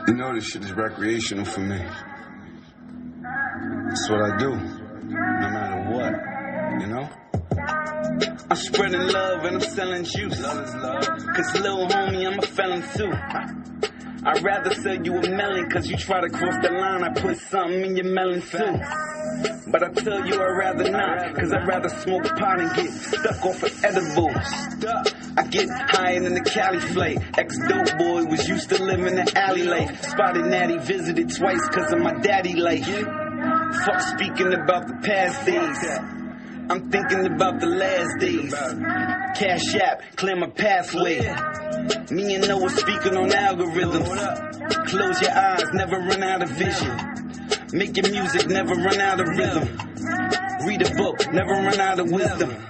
You know this shit is recreational for me. That's what I do, no matter what, you know? I'm spreading love and I'm selling juice. Love is love. Cause little homie, I'm a felon too. I'd rather sell you a melon, cause you try to cross the line, I put something in your melon too. But I tell you I'd rather not, cause I'd rather smoke pot and get stuck off of edibles. I get higher than the Cali flake. Ex-dope boy was used to live in the alley life. Spotted Natty, visited twice cause of my daddy life. Fuck speaking about the past days, I'm thinking about the last days. Cash app, clear my pathway. Me and Noah speaking on algorithms. Close your eyes, never run out of vision. Make your music, never run out of rhythm. Read a book, never run out of wisdom.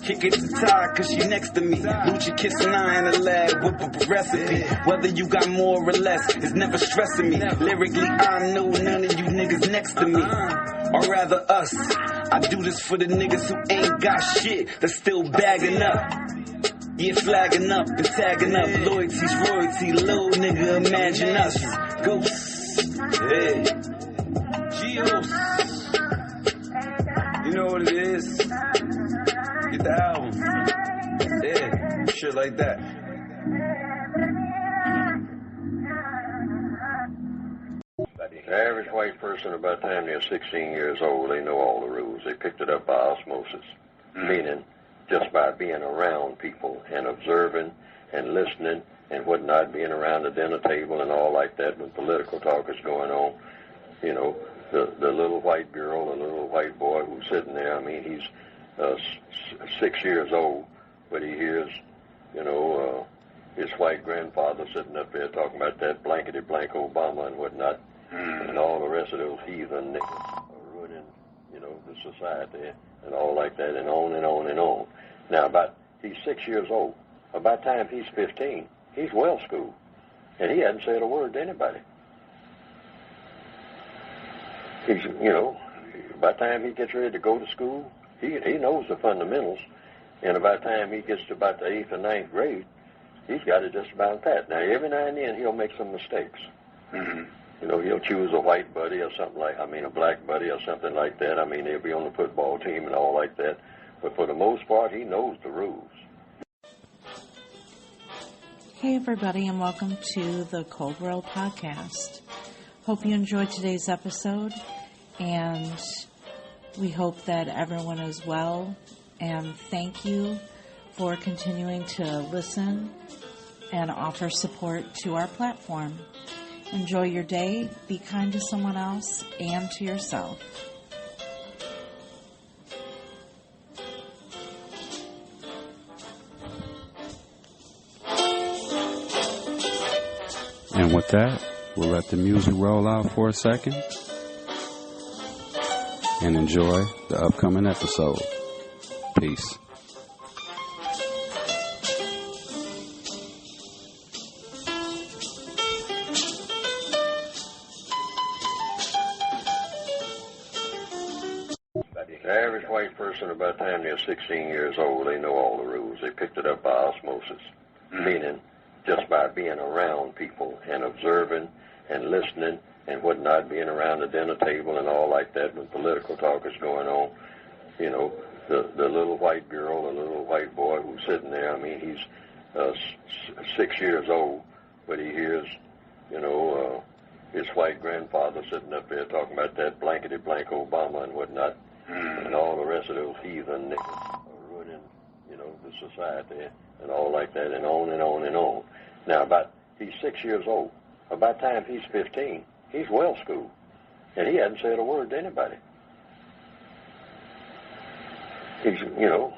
Kick it to Ty, cause she next to me. Lucha kissing I in the lab, whip up a recipe. Whether you got more or less, it's never stressing me. Lyrically, I know none of you niggas next to me. Or rather us. I do this for the niggas who ain't got shit, that's still bagging up. Yeah, flagging up and tagging up. Loyalty's royalty, low nigga, imagine us. Ghosts, hey, Geos. You know what it is? Get the album. Yeah, shit like that. The average white person, about the time they're 16 years old, they know all the rules. They picked it up by osmosis, meaning just by being around people and observing and listening and whatnot, being around the dinner table and all like that when political talk is going on. You know, the little white girl, the little white boy who's sitting there, I mean, he's 6 years old, but he hears, you know, his white grandfather sitting up there talking about that blankety-blank Obama and whatnot. And all the rest of those heathen niggas are ruining, you know, the society and all like that, and on and on and on. Now, he's 6 years old. By the time he's 15, he's well schooled, and he hadn't said a word to anybody. He's, you know, by the time he gets ready to go to school, he knows the fundamentals, and by the time he gets to about the 8th or 9th grade, he's got it just about that. Now, every now and then he'll make some mistakes. You know, he'll choose a white buddy or something a black buddy or something like that. I mean, he'll be on the football team and all like that. But for the most part, he knows the rules. Hey, everybody, and welcome to the Cold World Podcast. Hope you enjoyed today's episode, and we hope that everyone is well. And thank you for continuing to listen and offer support to our platform. Enjoy your day, be kind to someone else and to yourself. And with that, we'll let the music roll out for a second and enjoy the upcoming episode. Peace. The average white person, about the time they're 16 years old, they know all the rules. They picked it up by osmosis, meaning just by being around people and observing and listening and whatnot, being around the dinner table and all like that when political talk is going on. You know, the little white girl, the little white boy who's sitting there, I mean, he's 6 years old, but he hears, you know, his white grandfather sitting up there talking about that blankety-blank Obama and whatnot. And all the rest of those heathen niggas are ruining, you know, the society and all like that, and on and on and on. Now, he's 6 years old. By the time he's 15, he's well schooled, and he hadn't said a word to anybody. He's, you know,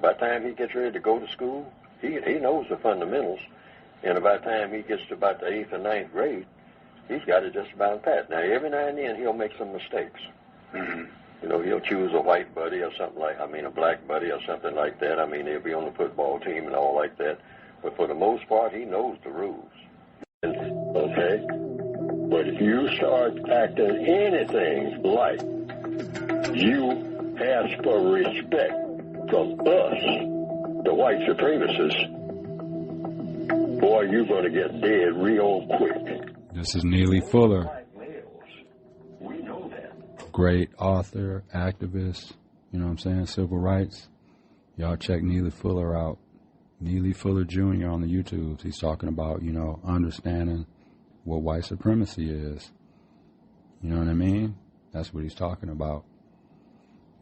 by the time he gets ready to go to school, he knows the fundamentals, and by the time he gets to about the 8th or 9th grade, he's got it just about that. Now, every now and then he'll make some mistakes. You know, he'll choose a white buddy or something a black buddy or something like that. I mean, he'll be on the football team and all like that. But for the most part, he knows the rules. Okay? But if you start acting anything like you ask for respect from us, the white supremacists, boy, you're going to get dead real quick. This is Neely Fuller. Black males. We know that. Great author, activist, you know what I'm saying, civil rights. Y'all check Neely Fuller out. Neely Fuller Jr. on the YouTube. He's talking about, you know, understanding what white supremacy is. You know what I mean? That's what he's talking about.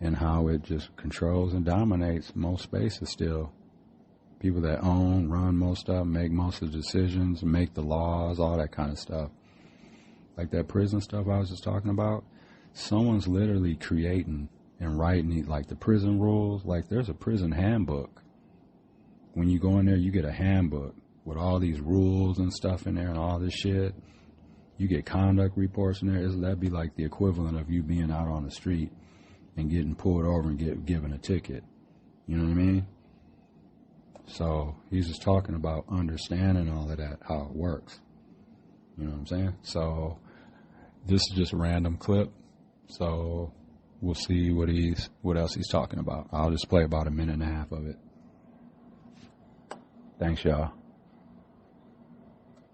And how it just controls and dominates most spaces still. People that own, run most stuff, make most of the decisions, make the laws, all that kind of stuff. Like that prison stuff I was just talking about, someone's literally creating and writing like the prison rules. Like there's a prison handbook. When you go in there, you get a handbook with all these rules and stuff in there and all this shit. You get conduct reports in there. That'd be like the equivalent of you being out on the street and getting pulled over and given a ticket. You know what I mean? So he's just talking about understanding all of that, how it works. You know what I'm saying? So this is just a random clip. So we'll see what else he's talking about. I'll just play about a minute and a half of it. Thanks, y'all.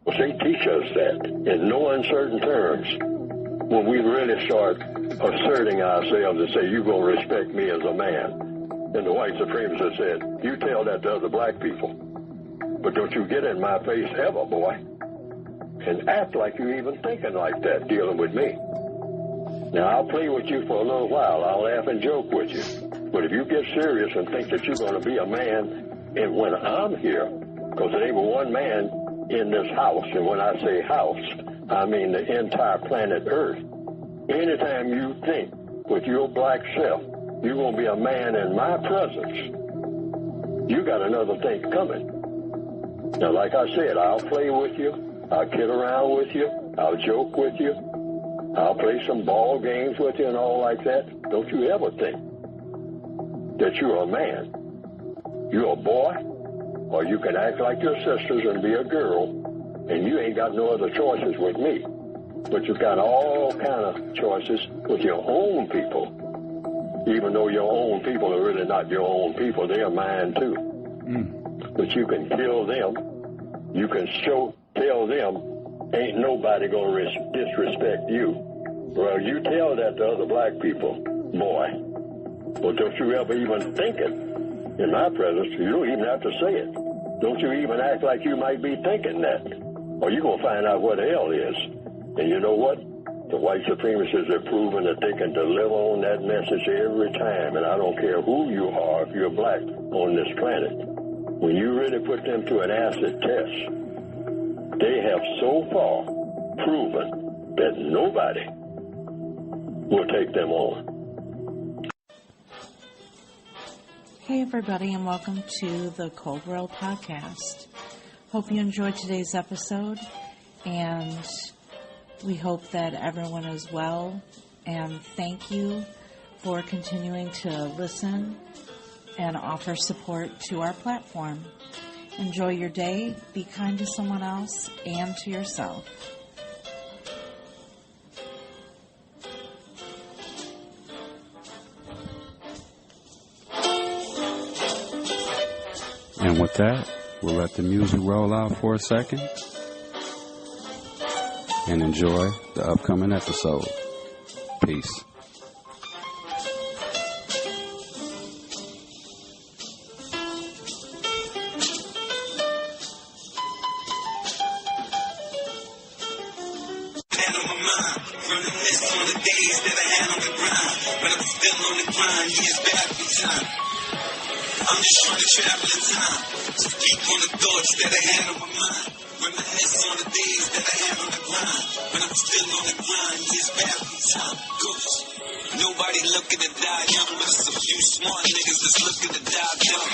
Well, see, teach us that in no uncertain terms. When we really start asserting ourselves and say, you're going to respect me as a man. And the white supremacists said, you tell that to other black people. But don't you get in my face ever, boy, and act like you're even thinking like that, dealing with me. Now, I'll play with you for a little while. I'll laugh and joke with you. But if you get serious and think that you're going to be a man, and when I'm here, because there ain't but one man in this house, and when I say house, I mean the entire planet Earth. Anytime you think with your black self, you're going to be a man in my presence, you got another thing coming. Now, like I said, I'll play with you. I'll kid around with you. I'll joke with you. I'll play some ball games with you and all like that. Don't you ever think that you're a man. You're a boy, or you can act like your sisters and be a girl, and you ain't got no other choices with me. But you've got all kind of choices with your own people. Even though your own people are really not your own people, they're mine too. But you can kill them. You can tell them, ain't nobody gonna disrespect you. Well, you tell that to other black people, boy. Well, don't you ever even think it in my presence. You don't even have to say it. Don't you even act like you might be thinking that, or you're gonna find out what the hell is. And you know what? The white supremacists have proven that they can deliver on that message every time, and I don't care who you are, if you're black on this planet. When you really put them to an acid test, they have so far proven that nobody will take them on. Hey everybody, and welcome to the Cold World Podcast. Hope you enjoyed today's episode, and we hope that everyone is well, and thank you for continuing to listen and offer support to our platform. Enjoy your day, be kind to someone else and to yourself. And with that, we'll let the music roll out for a second and enjoy the upcoming episode. Peace. I'm just trying to travel in time. So keep on the thoughts that I had on my mind. Reminisce on the days that I had on the grind. When I'm still on the grind, years back in time. Ghost. Nobody looking to die young, but it's a few smart niggas that's looking to die dumb.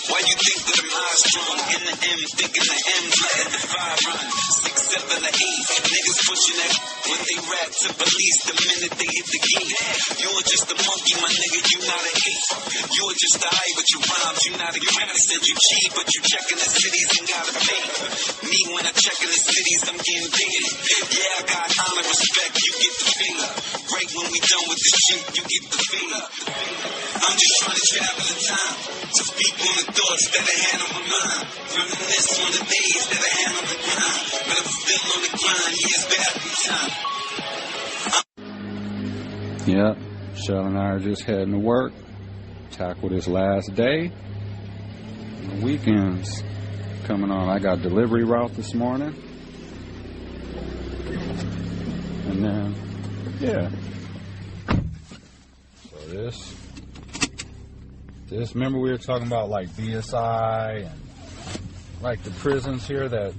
Why you think that I'm high strong? In the M, thinking the M's letting the 5 run. 6, 7, or 8. Niggas pushing that when they rap to police the minute they hit the gate. You're just a monkey, my nigga, you not an ape. You're just a high with your rhymes, you not a king. I said you cheat, but you checking the cities and gotta pay. Me, when I checking the cities, I'm getting paid. Yeah, I got honor, respect, you get the fame. Right when we done with the shit, you get the fame. I'm just trying to travel in time. So speak on the thoughts that I had on my mind. Reminisce on the days that I had on the grind. But I'm still on the grind, years back in time. Yeah, Shell and I are just heading to work. Tackle this last day. The weekend's coming on. I got delivery route this morning. And then, yeah. So this, remember we were talking about like BSI and like the prisons here that,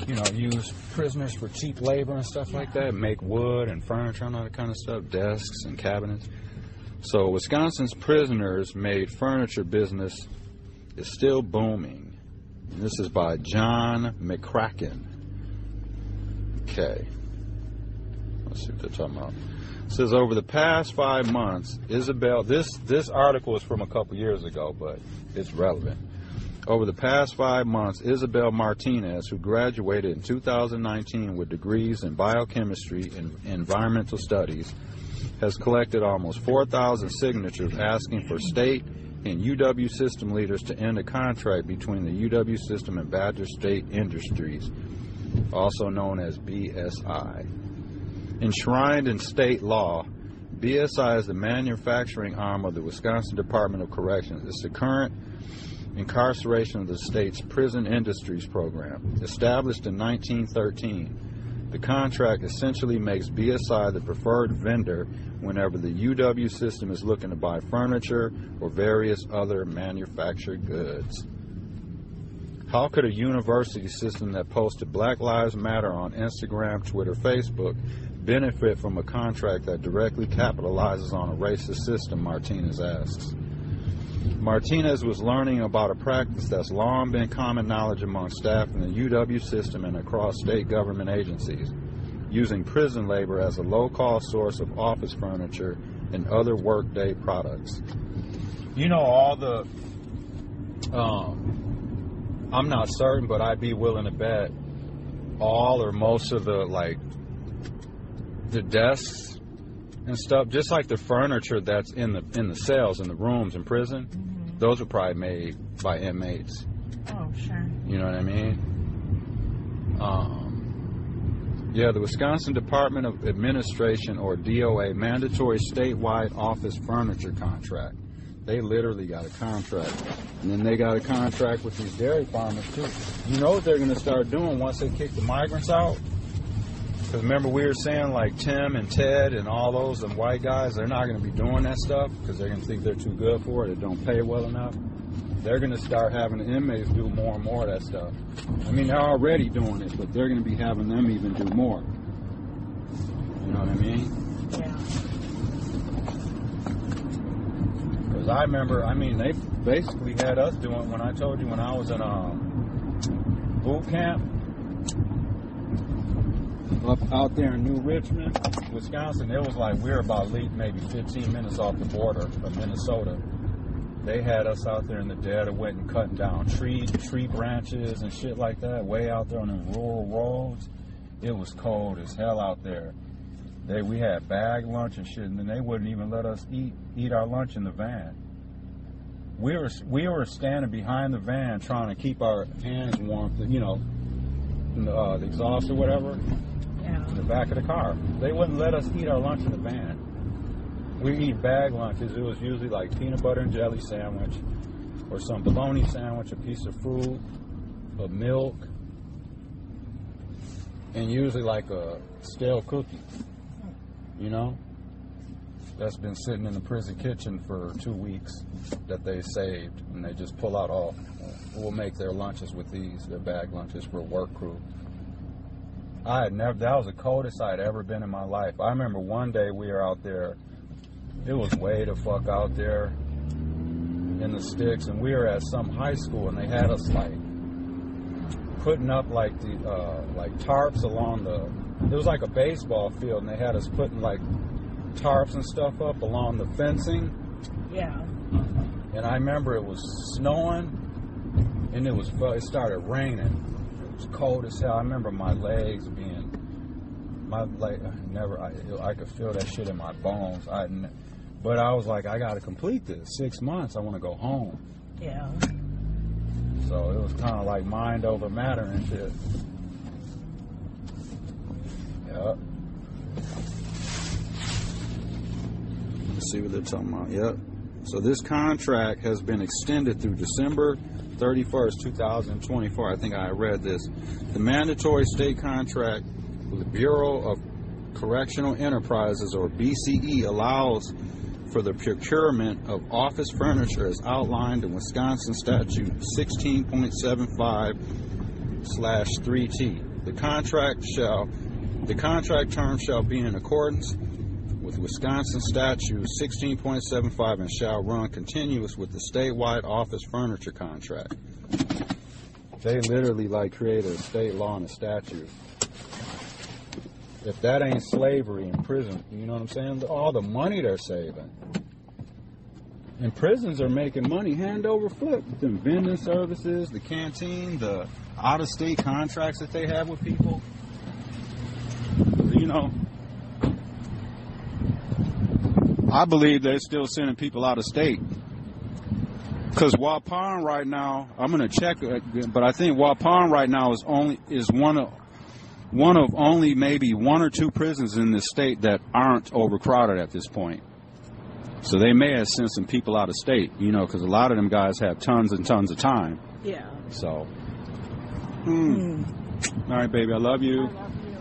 you know, use prisoners for cheap labor and stuff like that, make wood and furniture and all that kind of stuff, desks and cabinets. So Wisconsin's prisoners made furniture business is still booming. And this is by John McCracken. Okay. Let's see what they're talking about. It says over the past 5 months, Isabel, this article is from a couple years ago, but it's relevant. Over the past 5 months, Isabel Martinez, who graduated in 2019 with degrees in biochemistry and environmental studies, has collected almost 4,000 signatures asking for state and UW system leaders to end a contract between the UW system and Badger State Industries, also known as BSI. Enshrined in state law, BSI is the manufacturing arm of the Wisconsin Department of Corrections. It's the current incarceration of the state's prison industries program. Established in 1913, the contract essentially makes BSI the preferred vendor whenever the UW system is looking to buy furniture or various other manufactured goods. How could a university system that posted Black Lives Matter on Instagram, Twitter, Facebook benefit from a contract that directly capitalizes on a racist system, Martinez asks. Martinez was learning about a practice that's long been common knowledge among staff in the UW system and across state government agencies, using prison labor as a low-cost source of office furniture and other workday products. You know, all the, I'm not certain, but I'd be willing to bet all or most of the, like, the desks and stuff, just like the furniture that's in the cells, in the rooms in prison, those are probably made by inmates. Oh, sure. You know what I mean? Yeah, the Wisconsin Department of Administration, or DOA, mandatory statewide office furniture contract. They literally got a contract. And then they got a contract with these dairy farmers, too. You know what they're going to start doing once they kick the migrants out? Because remember we were saying like Tim and Ted and all those and white guys, they're not going to be doing that stuff because they're going to think they're too good for it. It don't pay well enough. They're going to start having the inmates do more and more of that stuff. I mean, they're already doing it, but they're going to be having them even do more. You know what I mean? Yeah. Because I remember, I mean, they basically had us doing, when I told you when I was in boot camp, up out there in New Richmond, Wisconsin, it was like we were about maybe 15 minutes off the border of Minnesota. They had us out there in the dead of winter cutting down tree branches and shit like that, way out there on the rural roads. It was cold as hell out there. We had bag lunch and shit, and then they wouldn't even let us eat our lunch in the van. We were standing behind the van trying to keep our hands warm, you know, the exhaust or whatever. In the back of the car. They wouldn't let us eat our lunch in the van. We eat bag lunches. It was usually like peanut butter and jelly sandwich or some bologna sandwich, a piece of fruit, a milk, and usually like a stale cookie. You know? That's been sitting in the prison kitchen for 2 weeks that they saved, and they just pull out all. We'll make their lunches with these, their bag lunches for work crew. That was the coldest I'd ever been in my life. I remember one day we were out there, it was way the fuck out there in the sticks, and we were at some high school, and they had us like putting up like the like tarps along it was like a baseball field, and they had us putting like tarps and stuff up along the fencing. Yeah. And I remember it was snowing, and it started raining. It was cold as hell. I remember my legs being, I could feel that shit in my bones. But I was like, I got to complete this. 6 months, I want to go home. Yeah. So it was kind of like mind over matter and shit. Yep. Let's see what they're talking about. Yep. So this contract has been extended through December 31st, 2024. I think I read this. The mandatory state contract with the Bureau of Correctional Enterprises, or BCE, allows for the procurement of office furniture as outlined in Wisconsin Statute 16.75/3T. The contract term shall be in accordance with Wisconsin Statute 16.75 and shall run continuous with the statewide office furniture contract. They literally like created a state law and a statute. If that ain't slavery in prison, you know what I'm saying? All the money they're saving. And prisons are making money hand over foot with them vending services, the canteen, the out-of-state contracts that they have with people. You know, I believe they're still sending people out of state. Because Waupun right now, I'm going to check, but I think Waupun right now is one of only maybe 1 or 2 prisons in this state that aren't overcrowded at this point. So they may have sent some people out of state, you know, because a lot of them guys have tons and tons of time. Yeah. So, all right, baby, I love you. I love you.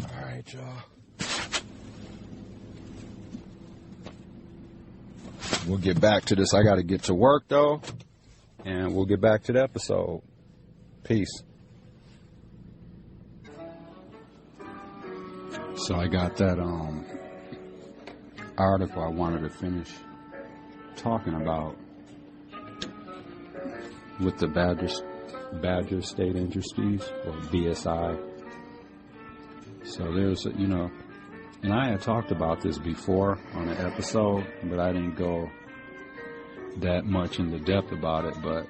All right, y'all. We'll get back to this. I got to get to work, though. And we'll get back to the episode. Peace. So I got that article I wanted to finish talking about with the Badger State Industries, or BSI. So there's, you know, and I had talked about this before on an episode, but I didn't go that much into depth about it. But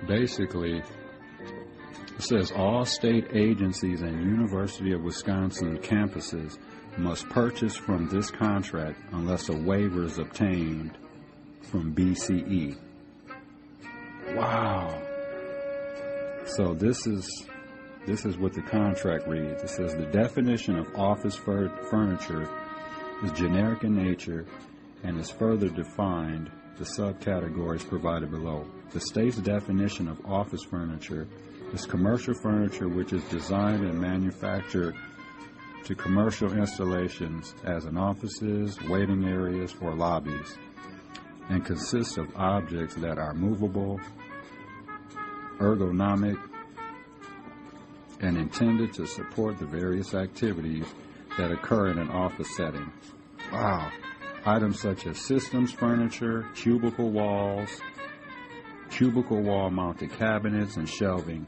basically, it says all state agencies and University of Wisconsin campuses must purchase from this contract unless a waiver is obtained from BCE. Wow. So this is what the contract reads. It says the definition of office furniture is generic in nature and is further defined the subcategories provided below. The state's definition of office furniture is commercial furniture which is designed and manufactured to commercial installations as in offices, waiting areas, or lobbies, and consists of objects that are movable, ergonomic, and intended to support the various activities that occur in an office setting. Wow. Items such as systems furniture, cubicle walls, cubicle wall mounted cabinets and shelving,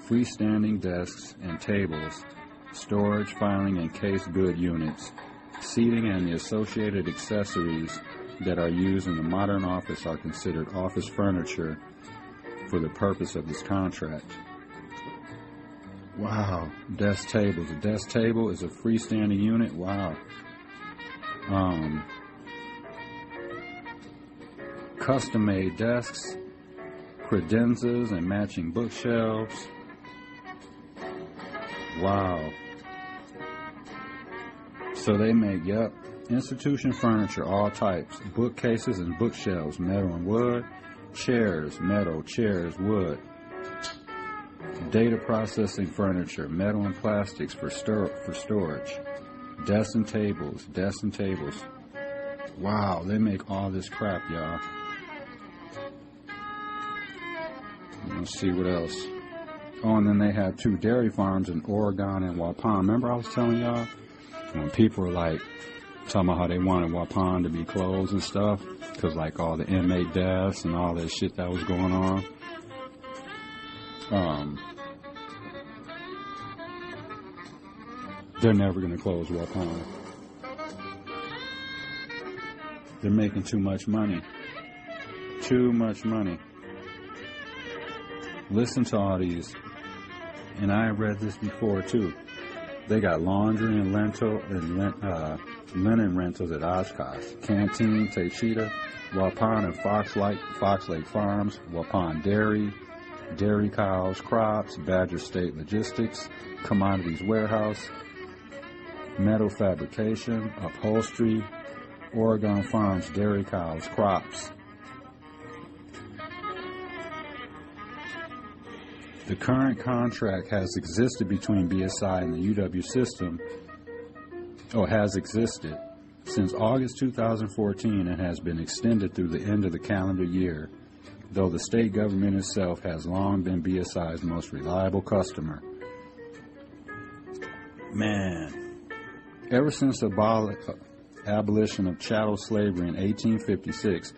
freestanding desks and tables, storage, filing, and case good units, seating, and the associated accessories that are used in the modern office are considered office furniture for the purpose of this contract. Wow. Desk tables. A desk table is a freestanding unit. Wow. Custom-made desks, credenzas, and matching bookshelves. Wow. So they make, institution furniture, all types, bookcases and bookshelves, metal and wood, chairs, metal, chairs, wood, data processing furniture, metal and plastics for storage, desks and tables. Wow, they make all this crap, y'all. Let's see what else. Oh, and then they have 2 dairy farms in Oregon and Waupun. Remember I was telling y'all when people were like talking about how they wanted Waupun to be closed and stuff because like all the inmate deaths and all that shit that was going on. They're never going to close Waupun. They're making too much money. Too much money. Listen to all these. And I read this before too. They got laundry and linen rentals at Oshkosh, Canteen, Techita, Waupun and Fox Lake Farms, Waupun Dairy Cows, Crops, Badger State Logistics, Commodities Warehouse, Metal Fabrication, Upholstery, Oregon Farms, Dairy Cows, Crops. The current contract has existed between BSI and the UW system, has existed since August 2014 and has been extended through the end of the calendar year, though the state government itself has long been BSI's most reliable customer. Man, ever since the abolition of chattel slavery in 1856,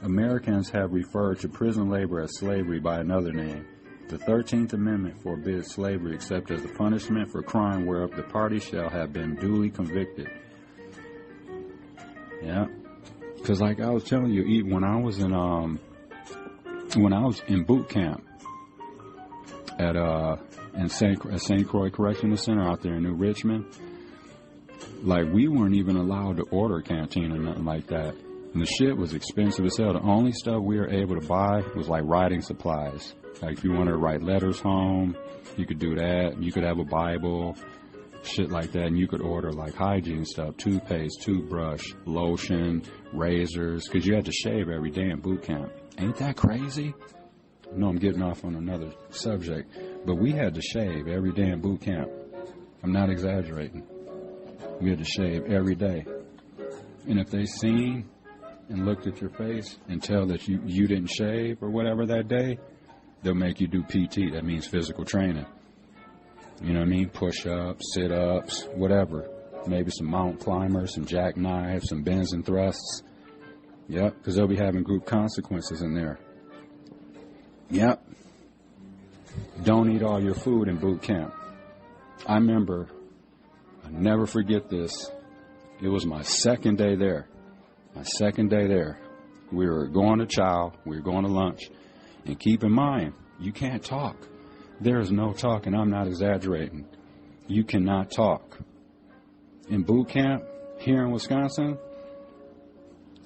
Americans have referred to prison labor as slavery by another name. The 13th Amendment forbids slavery except as a punishment for crime whereof the party shall have been duly convicted. Yeah, because like I was telling you, when I was in boot camp at St. Croix Correctional Center out there in New Richmond, like we weren't even allowed to order a canteen or nothing like that. And the shit was expensive as hell. The only stuff we were able to buy was like writing supplies. Like if you wanted to write letters home, you could do that. You could have a Bible, shit like that. And you could order like hygiene stuff, toothpaste, toothbrush, lotion, razors, because you had to shave every day in boot camp. Ain't that crazy? I know I'm getting off on another subject, but we had to shave every day in boot camp. I'm not exaggerating. We had to shave every day. And if they seen and looked at your face and tell that you didn't shave or whatever that day, they'll make you do PT. That means physical training. You know what I mean? Push-ups, sit-ups, whatever. Maybe some mountain climbers, some jackknives, some bends and thrusts. Yep, because they'll be having group consequences in there. Yep. Don't eat all your food in boot camp. I remember, I'll never forget this. It was my second day there. We were going to chow. We were going to lunch. And keep in mind, you can't talk. There is no talking. I'm not exaggerating. You cannot talk. In boot camp here in Wisconsin,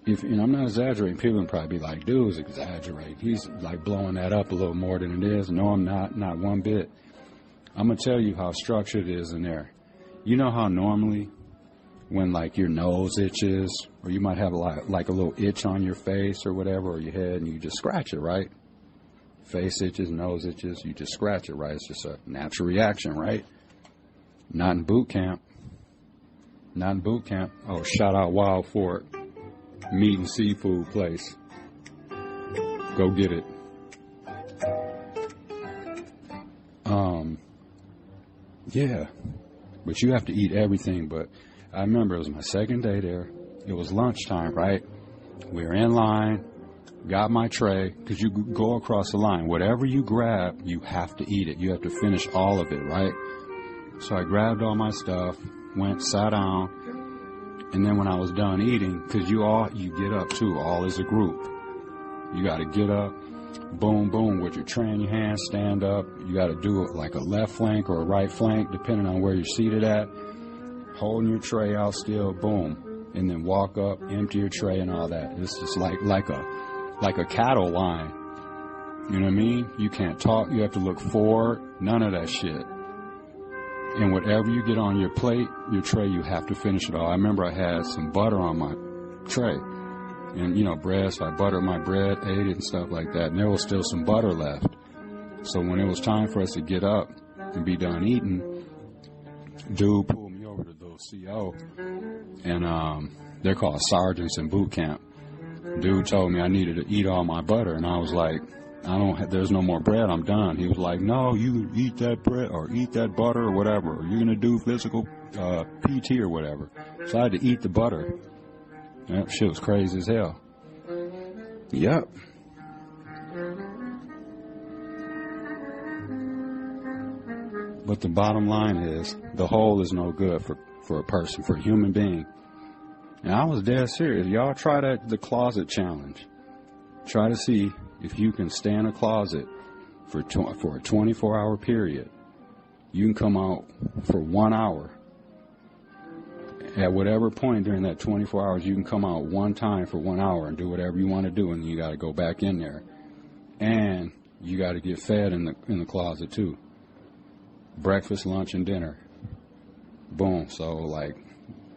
and I'm not exaggerating, people would probably be like, dude's exaggerating. He's like blowing that up a little more than it is. No, I'm not one bit. I'm going to tell you how structured it is in there. You know how normally when like your nose itches, or you might have like a little itch on your face or whatever, or your head, and you just scratch it, right? Face itches, nose itches, you just scratch it, right? It's just a natural reaction, right? Not in boot camp. Oh, shout out Wild Fork, meat and seafood place. Go get it. Yeah, but you have to eat everything. But I remember it was my second day there. It was lunchtime, right? We were in line. Got my tray, because you go across the line. Whatever you grab, you have to eat it. You have to finish all of it, right? So I grabbed all my stuff, went, sat down, and then when I was done eating, because you get up too, all as a group. You got to get up, boom, boom, with your tray in your hand, stand up. You got to do it like a left flank or a right flank, depending on where you're seated at. Holding your tray out still, boom, and then walk up, empty your tray and all that. It's just like a cattle line. You know what I mean? You can't talk. You have to look forward. None of that shit. And whatever you get on your plate, your tray, you have to finish it all. I remember I had some butter on my tray. And, bread, so I buttered my bread, ate it and stuff like that. And there was still some butter left. So when it was time for us to get up and be done eating, dude pulled me over to the CO. And they're called sergeants in boot camp. Dude told me I needed to eat all my butter, and I was like, there's no more bread, I'm done. He was like, no, you eat that bread or eat that butter or whatever, or you're going to do physical PT or whatever. So I had to eat the butter. That shit was crazy as hell. Yep. But the bottom line is, the whole is no good for a person, for a human being. And I was dead serious. Y'all try the closet challenge. Try to see if you can stay in a closet for a 24-hour period you can come out for 1 hour. At whatever point during that 24 hours, you can come out one time for 1 hour and do whatever you want to do, and you got to go back in there. And you got to get fed in the closet too. Breakfast, lunch, and dinner. Boom. So like,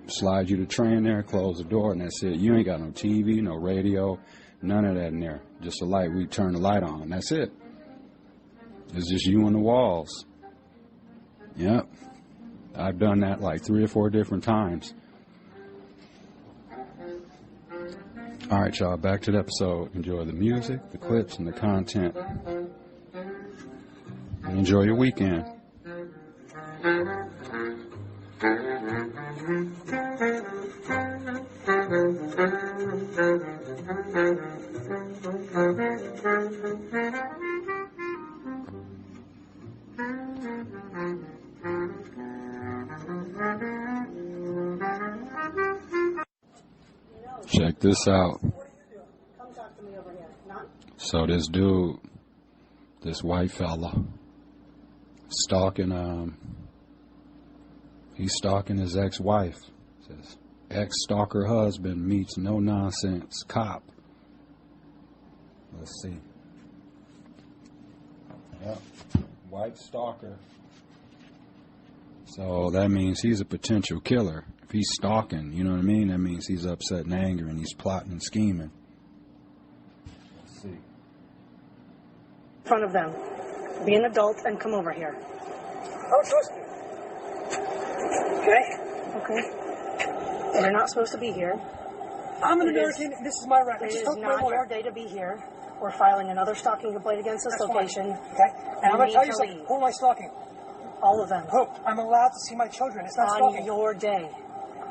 slide you the tray in there, close the door, and that's it. You ain't got no TV, no radio, none of that in there. Just a light. We turn the light on. That's it. It's just you and the walls. Yep. I've done that like 3 or 4 different times. All right, y'all, back to the episode. Enjoy the music, the clips, and the content. And enjoy your weekend. Check this out. So this dude, this white fella, he's stalking his ex-wife. Says, ex-stalker husband meets no-nonsense cop. Let's see. Yep. White stalker. So that means he's a potential killer. If he's stalking, you know what I mean? That means he's upset and angry and he's plotting and scheming. Let's see. In front of them. Be an adult and come over here. Oh, trust me. Okay. You're not supposed to be here. I'm an American. This is my right. It is not your day to be here. We're filing another stalking complaint against this location. Fine. Okay. And I'm going to tell you something. Leave. Who am I stalking? All of them. Who? I'm allowed to see my children. It's not On stalking. your day.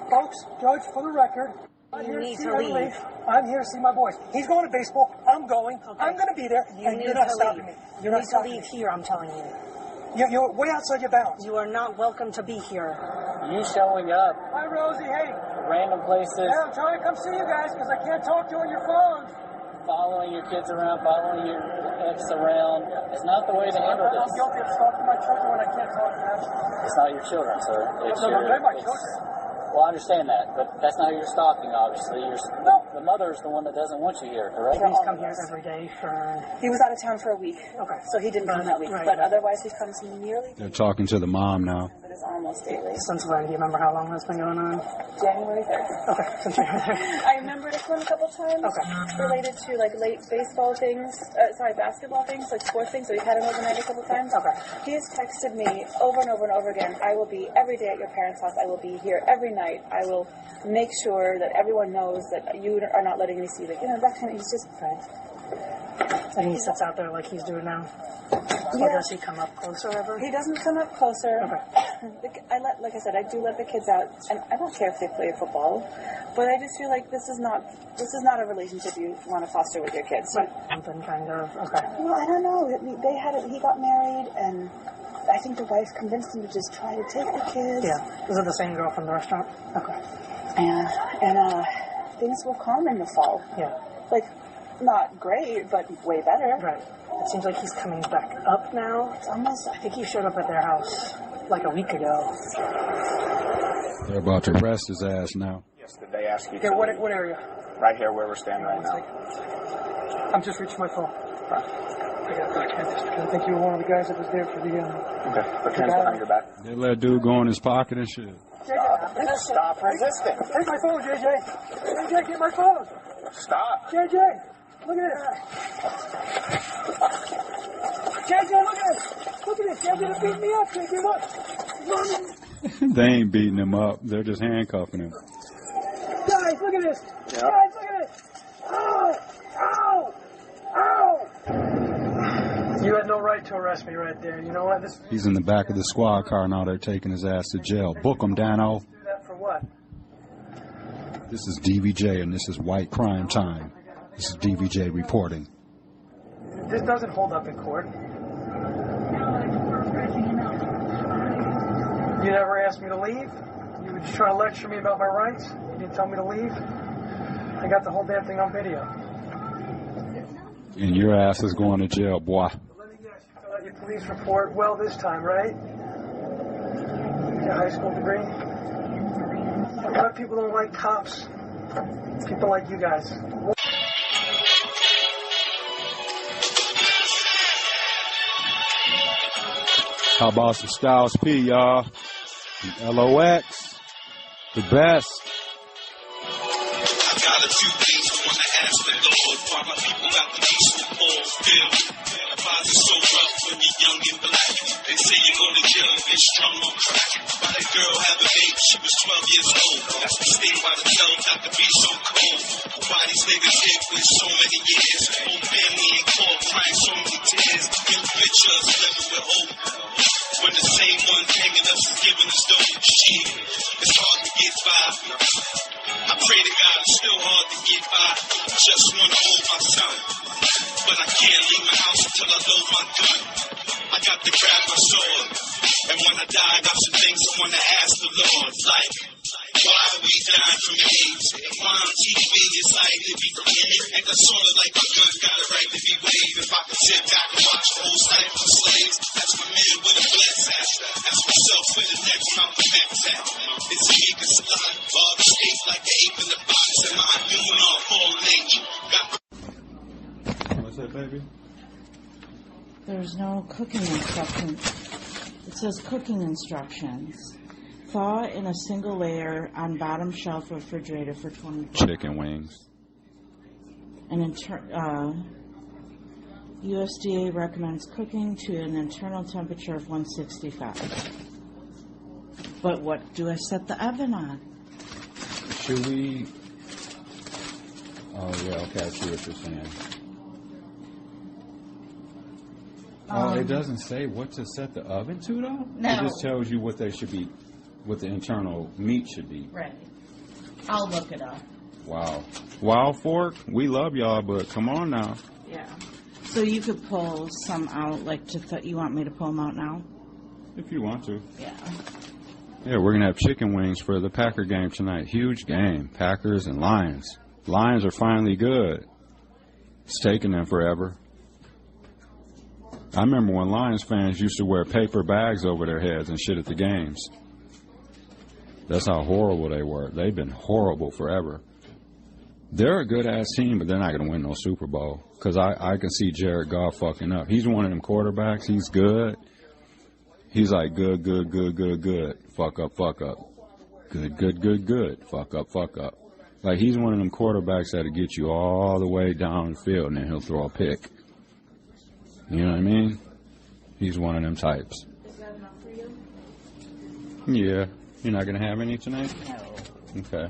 Folks, Judge, for the record, You need to leave. I'm here to see my boys. He's going to baseball. I'm going. Okay. I'm going to be there. And you're not stopping me. You need to leave here, I'm telling you. You're way outside your bounds. You are not welcome to be here. You showing up Hi, Rosie. Hey. random places, Yeah, I'm trying to come see you guys because I can't talk to you on your phones. following your kids around, following your ex around, is not the way to handle I'm this. guilty of stalking my children when I can't talk to them. It's not your children, sir. It's No, they're my it's- children. Well, I understand that, but that's not who you're stalking, obviously. The mother's the one that doesn't want you here, correct? He's come here every day for... He was out of town for a week. Okay. So he didn't come that week. Right. But otherwise, he comes nearly. They're talking to the mom now. But it's almost daily. Since when? Do you remember how long that's been going on? January 3rd. Okay. Since you're there. I remember this one a couple times. Okay. Related to like late baseball things. Basketball things, like sports things. So we've had him overnight a couple times. Okay. He has texted me over and over and over again. I will be every day at your parents' house. I will be here every night. I will make sure that everyone knows that you are not letting me see that. You know, that kind of, he's just friends. And he sits out there like he's doing now? Yeah. Or does he come up closer ever? He doesn't come up closer. Okay. Like I said, I do let the kids out, and I don't care if they play football, but I just feel like this is not a relationship you want to foster with your kids. But something kind of, okay. Well, I don't know. He got married, and I think the wife convinced him to just try to take the kids. Yeah. Is it the same girl from the restaurant? Okay. And things will calm in the fall. Yeah. Like, not great, but way better. Right. It seems like he's coming back up now. It's almost, I think he showed up at their house like a week ago. They're about to arrest his ass now. Yes, did they ask you Okay, to what leave? area? Right here where we're standing right now. I'm just reaching my phone. I think you were one of the guys that was there for the... Okay, put your hands behind your back. They let dude go in his pocket and shit. Stop resisting. Take my phone, JJ. JJ, get my phone. Stop. JJ, look at this. JJ, look at this. Look at this. JJ, they're beating me up. JJ, look. They ain't beating him up. They're just handcuffing him. Guys, look at this. Guys, look at this. Ow! Ow! Ow! You had no right to arrest me right there. You know what? He's in the back of the squad car now. They're taking his ass to jail. Book him, Dano. Do that for what? This is DVJ, and this is White Crime Time. This is DVJ reporting. This doesn't hold up in court. You never asked me to leave. You were just trying to lecture me about my rights. You didn't tell me to leave. I got the whole damn thing on video. And your ass is going to jail, boy. Let me guess, you filled out your police report well this time, right? get a high school degree. A lot of people don't like cops. People like you guys. How about some Styles P, y'all? LOX, the best. I got a few things I want to ask the Lord. Why my people got the peace with all still? Why is it so rough when you're young and black? They say you go to jail and get strung on crack. Why that girl have a baby? She was 12 years old. That's the state why the cell got to be so cold. Why these niggas hit with so many years? Whole family in court crying so many tears. New pictures living with hope. When the same one hanging us is giving us dope. Shit, it's hard to get by. I pray to God it's still hard to get by. Just wanna hold my son, but I can't leave my house until I load my gun. I got to grab my sword, and when I die I got some things I wanna ask the Lord. Like, why are we dying from AIDS? Why on TV it's like to be from AIDS? Ain't that sorta like my gun got a right to be waved? If I could sit back and watch a whole cycle of slaves, that's my man with a bless at. That's myself with the next Malcolm X at. It's a nigga salon, all the states like the ape in the box. Am I immune off all nature? What's that, baby? There's no cooking instructions. It says cooking instructions. Thaw in a single layer on bottom shelf refrigerator for 24 Chicken wings. And USDA recommends cooking to an internal temperature of 165. But what do I set the oven on? Should we... Oh, yeah, okay, I see what you're saying. It doesn't say what to set the oven to, though? No. It just tells you what they should be, what the internal meat should be. Right. I'll look it up. Wow. Wild Fork, we love y'all, but come on now. Yeah. So you could pull some out, like, you want me to pull them out now? If you want to. Yeah. Yeah, we're going to have chicken wings for the Packer game tonight. Huge game. Packers and Lions. Lions are finally good. It's taken them forever. I remember when Lions fans used to wear paper bags over their heads and shit at the games. That's how horrible they were. They've been horrible forever. They're a good-ass team, but they're not going to win no Super Bowl. Because I can see Jared Goff fucking up. He's one of them quarterbacks. He's good. He's like, good. Fuck up. Good. Fuck up. Like, he's one of them quarterbacks that'll get you all the way down the field, and then he'll throw a pick. You know what I mean? He's one of them types. Is that enough for you? Yeah. You're not going to have any tonight? No. Okay.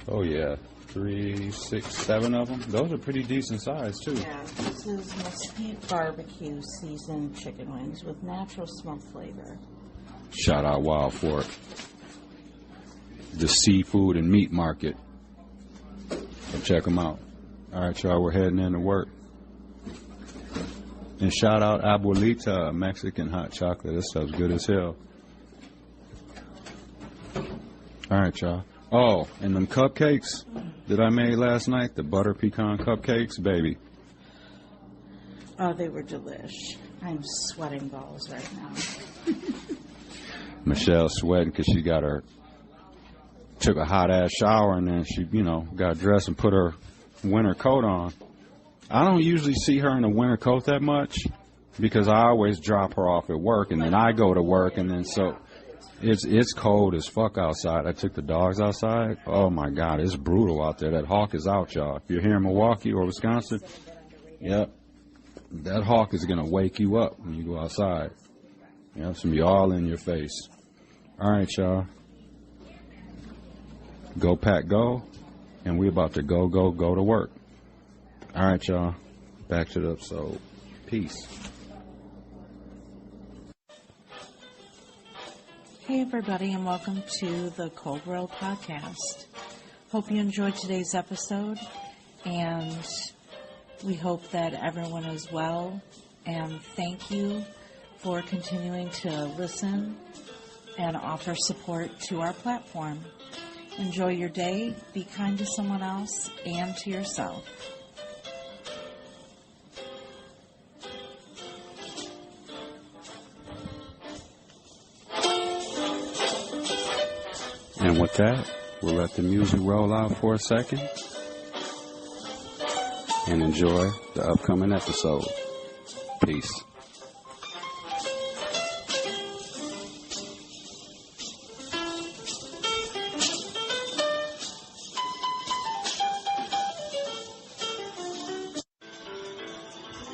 Oh, yeah. 3, 6, 7 of them. Those are pretty decent size, too. Yeah. This is Mesquite Barbecue seasoned chicken wings with natural smoke flavor. Shout out Wild Fork. The seafood and meat market. So check them out. All right, y'all. We're heading into work. And shout out Abuelita, Mexican hot chocolate. This stuff's good as hell. All right, y'all. Oh, and them cupcakes that I made last night, the butter pecan cupcakes, baby. Oh, they were delish. I'm sweating balls right now. Michelle's sweating because she took a hot-ass shower and then she, got dressed and put her winter coat on. I don't usually see her in a winter coat that much because I always drop her off at work and then I go to work and then so it's cold as fuck outside. I took the dogs outside. Oh my God, it's brutal out there. That hawk is out, y'all. If you're here in Milwaukee or Wisconsin, yep, that hawk is going to wake you up when you go outside. It's going to be all in your face. All right, y'all. Go Pack Go, and we about to go to work. All right, y'all. Back to the episode. Peace. Hey, everybody, and welcome to the Cold World Podcast. Hope you enjoyed today's episode, and we hope that everyone is well, and thank you for continuing to listen and offer support to our platform. Enjoy your day, be kind to someone else, and to yourself. And with that, we'll let the music roll out for a second and enjoy the upcoming episode. Peace.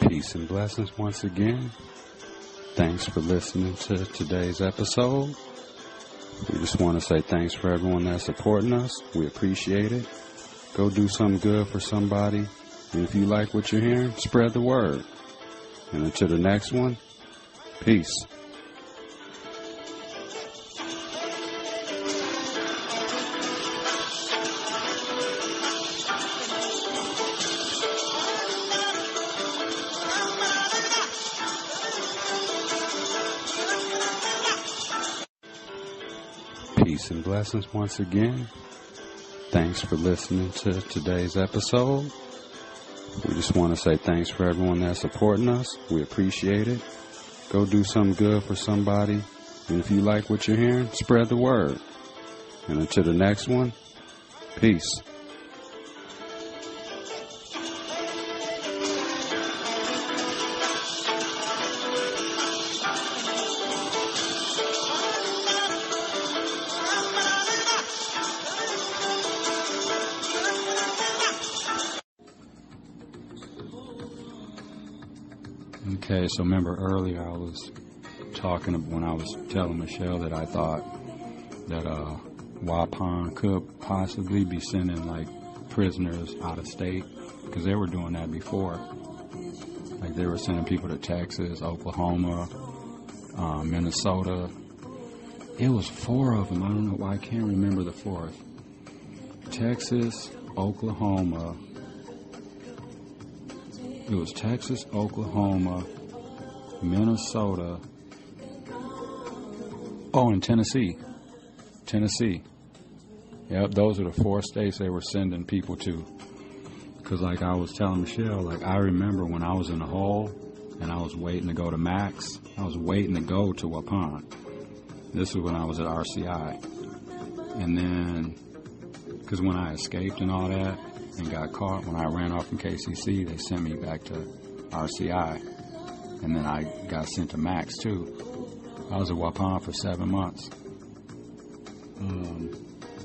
Peace and blessings once again. Thanks for listening to today's episode. We just want to say thanks for everyone that's supporting us. We appreciate it. Go do something good for somebody. And if you like what you're hearing, spread the word. And until the next one, peace. Peace and blessings once again. Thanks for listening to today's episode. We just want to say thanks for everyone that's supporting us. We appreciate it. Go do something good for somebody. And if you like what you're hearing, spread the word. And until the next one, peace. Okay, so remember earlier I was talking when I was telling Michelle that I thought that Waupun could possibly be sending like prisoners out of state, because they were doing that before. Like they were sending people to Texas, Oklahoma, Minnesota. It was 4 of them. I don't know why I can't remember the 4th. Texas, Oklahoma. It was Texas, Oklahoma, Minnesota. Oh, and Tennessee. Yep, those are the 4 states they were sending people to. Because like I was telling Michelle, like I remember when I was in the hole and I was waiting to go to Max, I was waiting to go to Waupun. This was when I was at RCI. And then, because when I escaped and all that, and got caught, when I ran off from KCC, they sent me back to RCI. And then I got sent to Max, too. I was at Waupun for 7 months.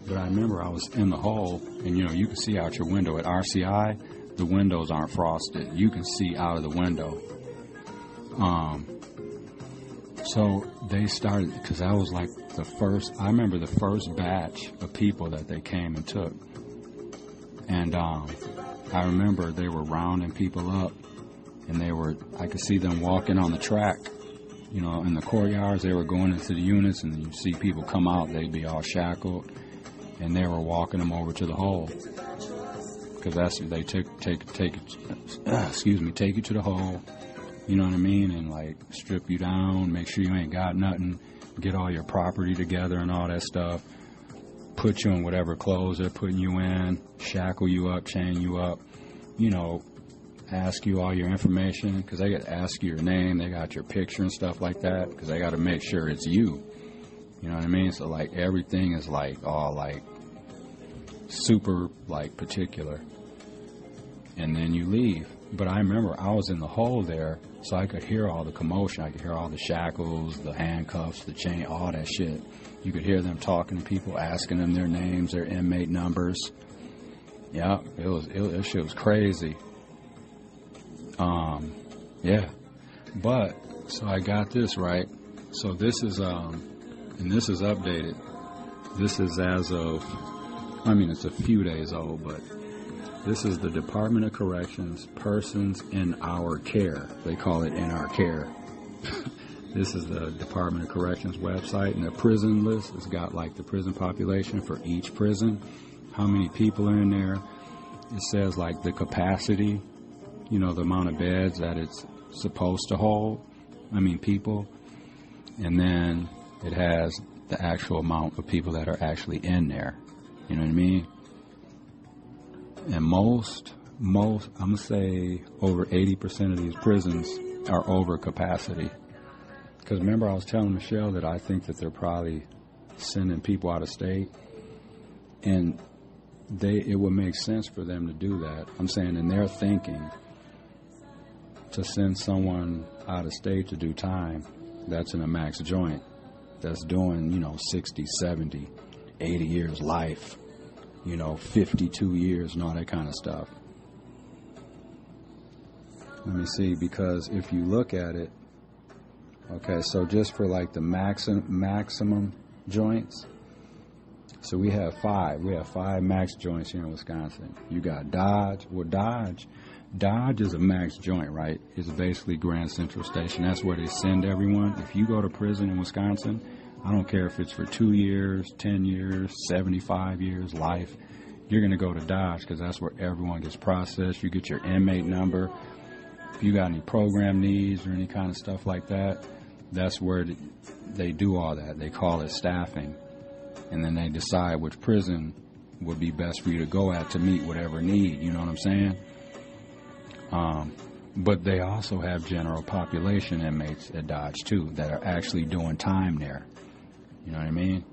But I remember I was in the hole, and, you can see out your window. At RCI, the windows aren't frosted. You can see out of the window. So they started, because I was like I remember the first batch of people that they came and took. And I remember they were rounding people up, and I could see them walking on the track, in the courtyards. They were going into the units, and you see people come out, they'd be all shackled, and they were walking them over to the hole. Because they take you to the hole, you know what I mean, and like strip you down, make sure you ain't got nothing, get all your property together and all that stuff. Put you in whatever clothes they're putting you in, shackle you up, chain you up, ask you all your information, because they got to ask you your name, they got your picture and stuff like that, because they got to make sure it's you. You know what I mean? So, like, everything is, like, all, like, super, like, particular. And then you leave. But I remember I was in the hole there, so I could hear all the commotion. I could hear all the shackles, the handcuffs, the chain, all that shit. You could hear them talking to people, asking them their names, their inmate numbers. Yeah, it shit was crazy. Yeah. But, so I got this, right? So this is, and this is updated. This is as of, it's a few days old, but this is the Department of Corrections, Persons in Our Care. They call it In Our Care. This is the Department of Corrections website, and the prison list has got like the prison population for each prison, how many people are in there. It says like the capacity, the amount of beds that it's supposed to hold, people. And then it has the actual amount of people that are actually in there. You know what I mean? And most, I'm going to say over 80% of these prisons are over capacity. Because remember I was telling Michelle that I think that they're probably sending people out of state. And it would make sense for them to do that. I'm saying in their thinking, to send someone out of state to do time that's in a max joint, that's doing, 60, 70, 80 years life, 52 years and all that kind of stuff. Let me see, because if you look at it, okay, so just for like the maximum joints, so we have 5. We have 5 max joints here in Wisconsin. You got Dodge. Well, Dodge is a max joint, right? It's basically Grand Central Station. That's where they send everyone. If you go to prison in Wisconsin, I don't care if it's for 2 years, 10 years, 75 years, life, you're going to go to Dodge because that's where everyone gets processed. You get your inmate number. If you got any program needs or any kind of stuff like that, that's where they do all that. They call it staffing. And then they decide which prison would be best for you to go at to meet whatever need, you know what I'm saying? But they also have general population inmates at Dodge, too, that are actually doing time there. You know what I mean?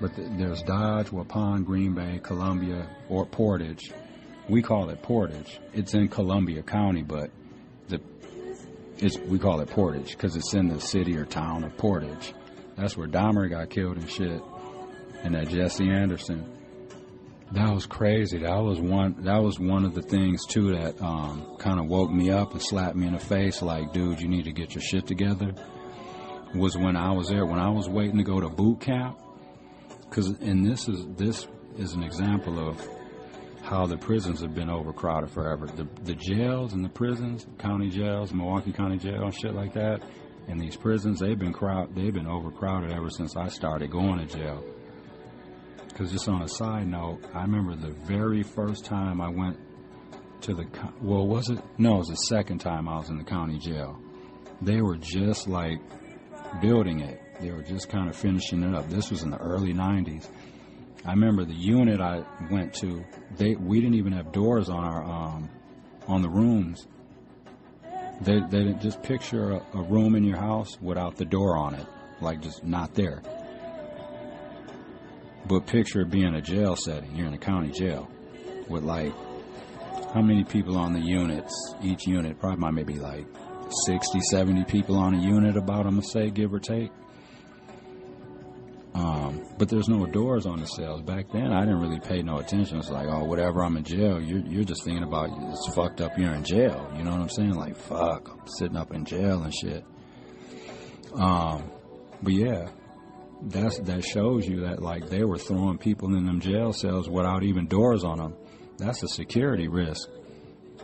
But there's Dodge, Waupun, Green Bay, Columbia, or Portage. We call it Portage. It's in Columbia County, but we call it Portage because it's in the city or town of Portage. That's where Dahmer got killed and shit, and that Jesse Anderson. That was crazy. That was one of the things too that kind of woke me up and slapped me in the face, like, dude, you need to get your shit together. Was when I was there, when I was waiting to go to boot camp, and this is an example of how the prisons have been overcrowded forever. The jails and the prisons, county jails, Milwaukee County Jail, and shit like that. And these prisons, they've been overcrowded ever since I started going to jail. Because just on a side note, I remember the very first time I went to it was the second time I was in the county jail. They were just like building it. They were just kind of finishing it up. This was in the early 90s. I remember the unit I went to, we didn't even have doors on our on the rooms. They didn't just picture a room in your house without the door on it, like just not there. But picture it being a jail setting. You're in a county jail with like, how many people on the units? Each unit probably maybe like 60, 70 people on a unit about, I'm going to say, give or take. But there's no doors on the cells. Back then, I didn't really pay no attention. It's like, oh, whatever, I'm in jail. You're just thinking about it's fucked up you're in jail. You know what I'm saying? Like, fuck, I'm sitting up in jail and shit. But yeah, that shows you that, like, they were throwing people in them jail cells without even doors on them. That's a security risk.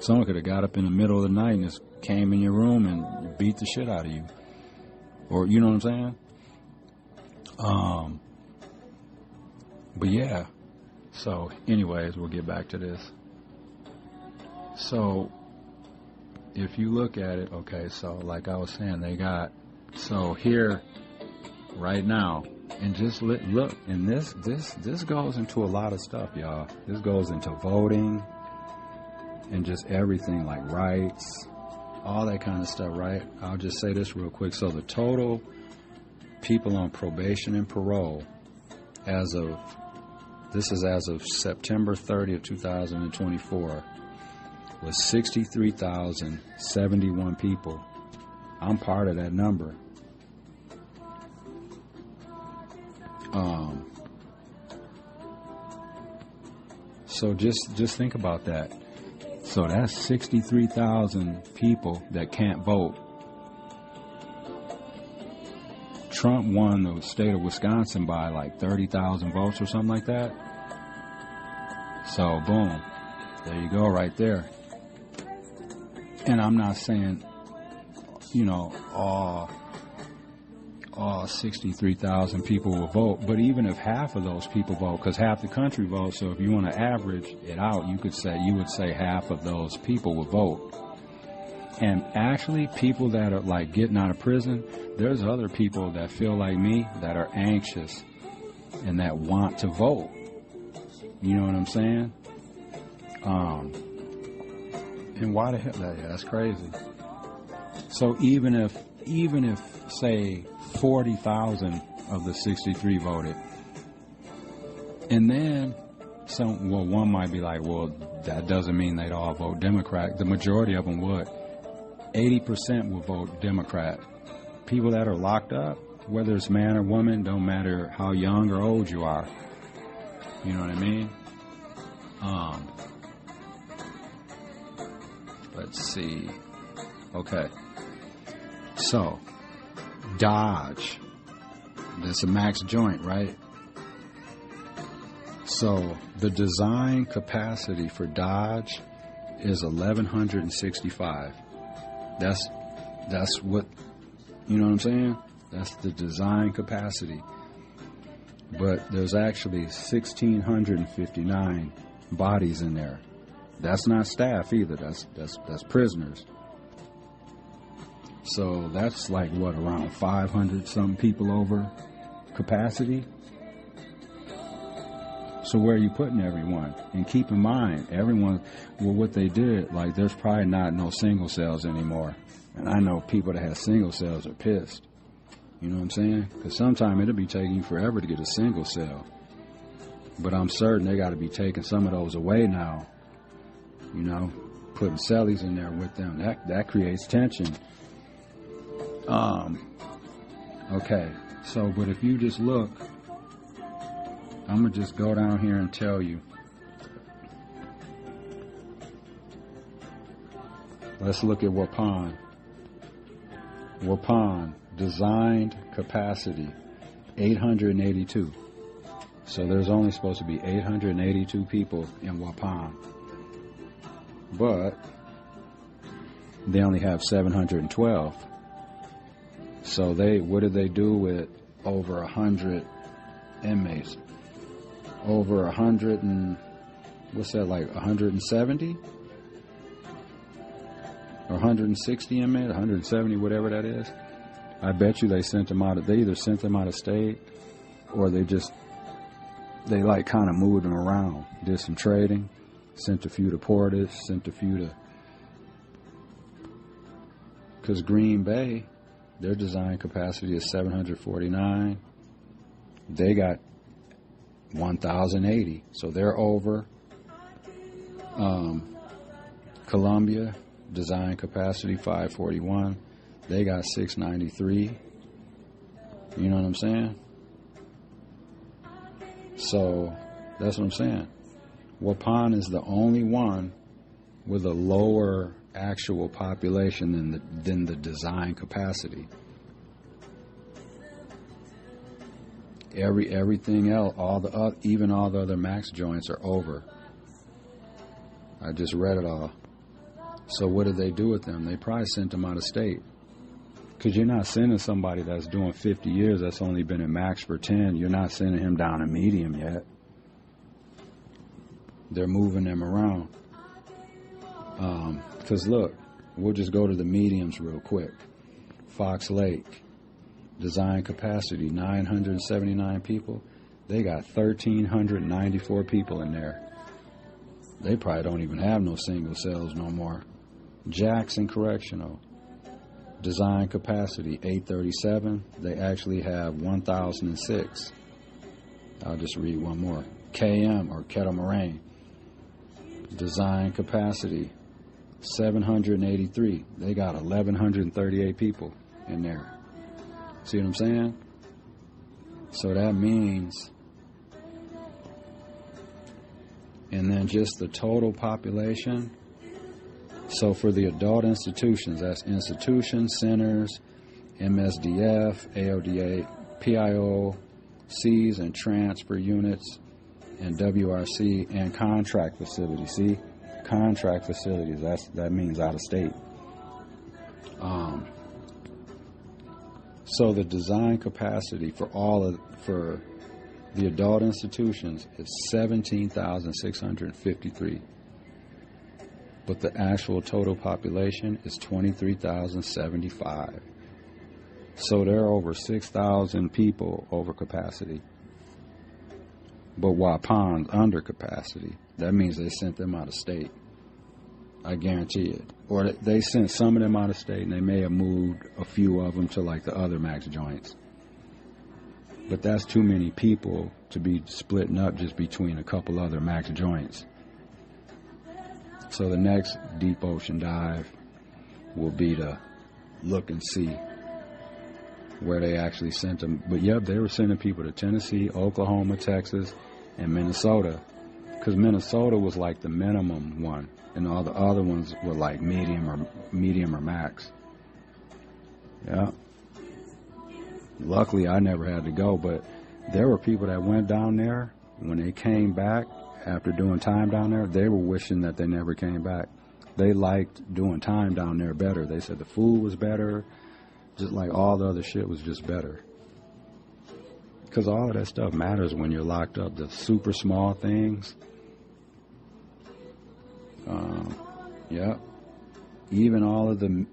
Someone could have got up in the middle of the night and just came in your room and beat the shit out of you. Or, you know what I'm saying? But yeah, so anyways, we'll get back to this. So if you look at it, okay, so like I was saying, so here right now, and just look, and this goes into a lot of stuff, y'all. This goes into voting and just everything, like rights, all that kind of stuff, right? I'll just say this real quick. So the total people on probation and parole as of September 30th, 2024 was 63,071 people. I'm part of that number. So just think about that. So that's 63,000 people that can't vote. Trump won the state of Wisconsin by like 30,000 votes or something like that. So, boom. There you go right there. And I'm not saying, all 63,000 people will vote. But even if half of those people vote, because half the country votes, so if you want to average it out, you would say half of those people will vote. And actually, people that are like getting out of prison, there's other people that feel like me that are anxious and that want to vote. You know what I'm saying? And why the hell? That's crazy. So even if say 40,000 of the 63 voted, And then one might be like, well, that doesn't mean they'd all vote Democrat. The majority of them would. 80% will vote Democrat. People that are locked up, whether it's man or woman, don't matter how young or old you are. You know what I mean? Let's see. Okay. So, Dodge. That's a max joint, right? So, the design capacity for Dodge is 1,165. That's what, you know what I'm saying? That's the design capacity. But there's actually 1,659 bodies in there. That's not staff either. That's prisoners. So that's like what, around 500 some people over capacity. So where are you putting everyone? And keep in mind, everyone, well, what they did, like there's probably not no single cells anymore. And I know people that have single cells are pissed. You know what I'm saying? Because sometimes it'll be taking you forever to get a single cell. But I'm certain they got to be taking some of those away now. You know, putting cellies in there with them. That creates tension. Okay. So, but if you just look, I'm going to just go down here and tell you. Let's look at Waupun. Waupun, designed capacity, 882. So there's only supposed to be 882 people in Waupun. But they only have 712. So what did they do with over 100 inmates? Over 100 and, what's that, like 170? Or 160 inmates, 170, whatever that is. I bet you they either sent them out of state or they like kind of moved them around, did some trading, sent a few to Portis, sent a few to, because Green Bay, their design capacity is 749. They got 1,080, so they're over. Columbia, design capacity 541. They got 693. You know what I'm saying? So that's what I'm saying. Waupun is the only one with a lower actual population than the design capacity. Everything else, even all the other max joints are over. I just read it all. So what did they do with them? They probably sent them out of state. Because you're not sending somebody that's doing 50 years that's only been in max for 10. You're not sending him down to medium yet. They're moving them around. Because look, we'll just go to the mediums real quick. Fox Lake, design capacity 979 people. They got 1,394 people in there. They probably don't even have no single cells no more. Jackson Correctional, design capacity 837. They actually have 1,006. I'll just read one more. KM, or Kettle Moraine, design capacity 783. They got 1,138 people in there. See what I'm saying? So that means, and then just the total population. So for the adult institutions, that's institutions, centers, MSDF, AODA, PIO, Cs and transfer units, and WRC, and contract facilities. See? Contract facilities, that means out of state. So the design capacity for the adult institutions is 17,653. But the actual total population is 23,075. So there are over 6,000 people over capacity. But Waupun's under capacity. That means they sent them out of state. I guarantee it. Or they sent some of them out of state and they may have moved a few of them to like the other max joints. But that's too many people to be splitting up just between a couple other max joints. So the next deep ocean dive will be to look and see where they actually sent them. But yep, they were sending people to Tennessee, Oklahoma, Texas, and Minnesota, because Minnesota was like the minimum one, and all the other ones were like medium or max. Yeah. Luckily, I never had to go, but there were people that went down there. When they came back after doing time down there, they were wishing that they never came back. They liked doing time down there better. They said the food was better, just like all the other shit was just better. Because all of that stuff matters when you're locked up. The super small things. Yeah. Even all of the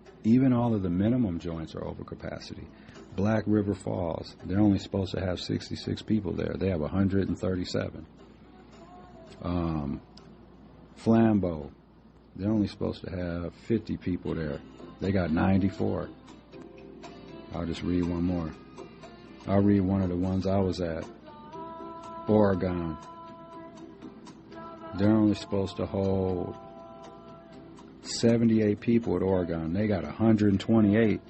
minimum joints are over capacity. Black River Falls, they're only supposed to have 66 people there. They have 137. Flambeau, they're only supposed to have 50 people there. They got 94. I'll just read one more. I'll read one of the ones I was at. Oregon, they're only supposed to hold 78 people at Oregon. They got 128.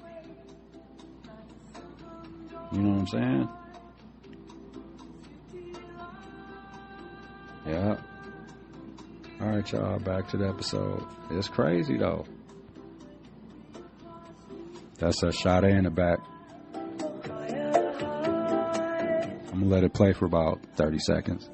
You know what I'm saying? Yeah. All right, y'all, back to the episode. It's crazy, though. That's a shot in the back. I'm going to let it play for about 30 seconds.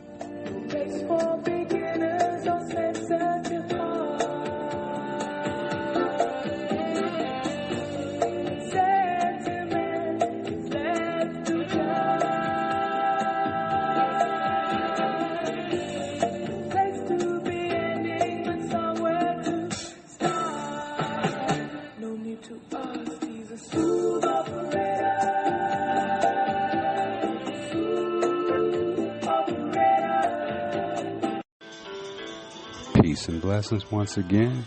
Peace and blessings once again.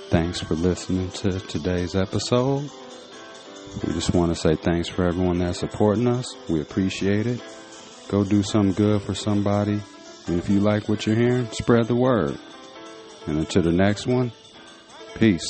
Thanks for listening to today's episode. We just want to say thanks for everyone that's supporting us. We appreciate it. Go do something good for somebody. And if you like what you're hearing, spread the word. And until the next one, peace.